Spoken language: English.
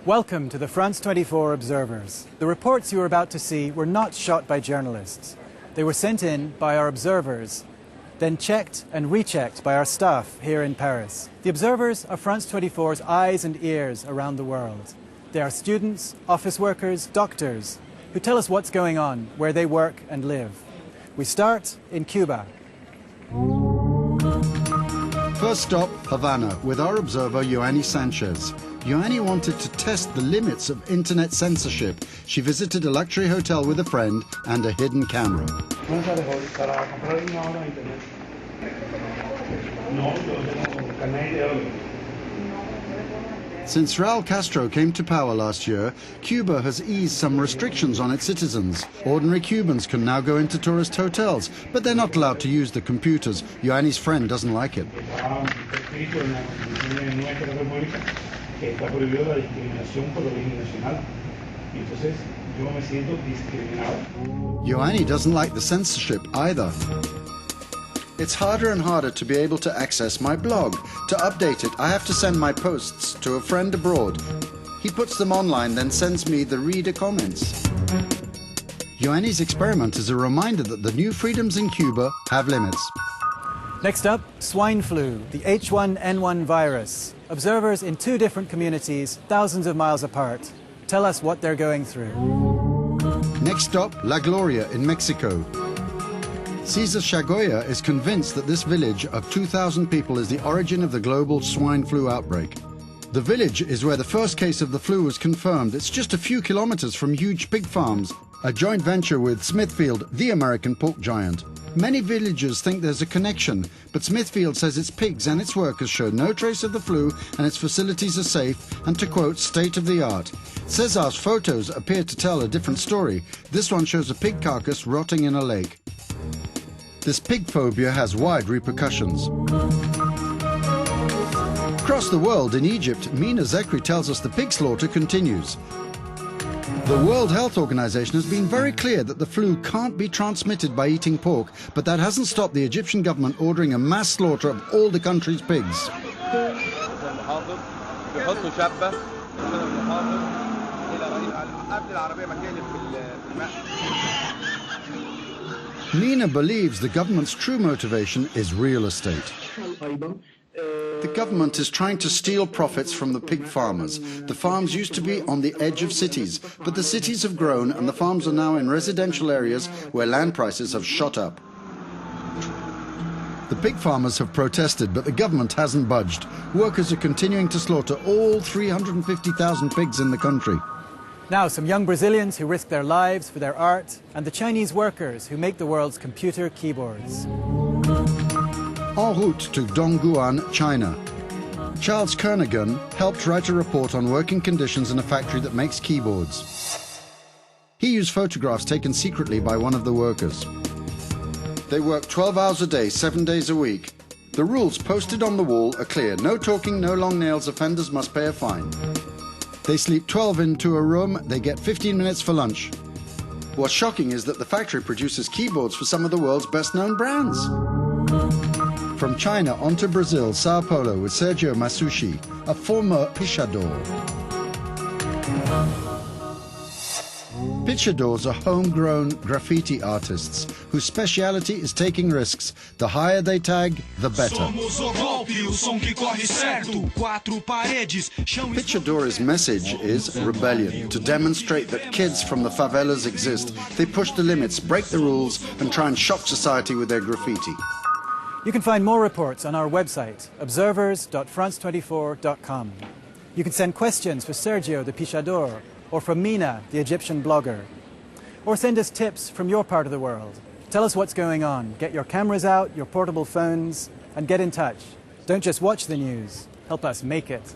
Welcome to the France 24 Observers. The reports you are about to see were not shot by journalists. They were sent in by our observers, then checked and rechecked by our staff here in Paris. The observers are France 24's eyes and ears around the world. They are students, office workers, doctors, who tell us what's going on, where they work and live. We start in Cuba. First stop, Havana, with our observer, Joanny Sanchez. Joanny wanted to test the limits of internet censorship. She visited a luxury hotel with a friend and a hidden camera. Since Raul Castro came to power last year, Cuba has eased some restrictions on its citizens. Ordinary Cubans can now go into tourist hotels, but they're not allowed to use the computers. Joanny's friend doesn't like it. Joanny doesn't like the censorship either. It's harder and harder to be able to access my blog. To update it, I have to send my posts to a friend abroad. He puts them online, then sends me the reader comments. Joanny's experiment is a reminder that the new freedoms in Cuba have limits. Next up, swine flu, the H1N1 virus. Observers in two different communities, thousands of miles apart, tell us what they're going through. Next stop, La Gloria in Mexico. Cesar Chagoya is convinced that this village of 2,000 people is the origin of the global swine flu outbreak. The village is where the first case of the flu was confirmed. It's just a few kilometers from huge pig farms, a joint venture with Smithfield, the American pork giant. Many villagers think there's a connection, but Smithfield says its pigs and its workers show no trace of the flu and its facilities are safe and, to quote, state of the art. Cesar's photos appear to tell a different story. This one shows a pig carcass rotting in a lake. This pig phobia has wide repercussions. Across the world, in Egypt, Mina Zekri tells us the pig slaughter continues. The World Health Organization has been very clear that the flu can't be transmitted by eating pork, but that hasn't stopped the Egyptian government ordering a mass slaughter of all the country's pigs. Mina believes the government's true motivation is real estate. The government is trying to steal profits from the pig farmers. The farms used to be on the edge of cities, but the cities have grown and the farms are now in residential areas where land prices have shot up. The pig farmers have protested, but the government hasn't budged. Workers are continuing to slaughter all 350,000 pigs in the country. Now, some young Brazilians who risk their lives for their art, and the Chinese workers who make the world's computer keyboards. En route to Dongguan, China. Charles Kernigan helped write a report on working conditions in a factory that makes keyboards. He used photographs taken secretly by one of the workers. They work 12 hours a day, 7 days a week. The rules posted on the wall are clear. No talking, no long nails, offenders must pay a fine. They sleep 12 into a room, they get 15 minutes for lunch. What's shocking is that the factory produces keyboards for some of the world's best-known brands. From China on to Brazil, Sao Paulo, with Sergio Masucci, a former pichador. Pichadors are homegrown graffiti artists whose speciality is taking risks. The higher they tag, the better. Pichador's message is rebellion. To demonstrate that kids from the favelas exist, they push the limits, break the rules, and try and shock society with their graffiti. You can find more reports on our website, observers.france24.com. You can send questions for Sergio the Pichador, or from Mina, the Egyptian blogger. Or send us tips from your part of the world. Tell us what's going on. Get your cameras out, your portable phones, and get in touch. Don't just watch the news. Help us make it.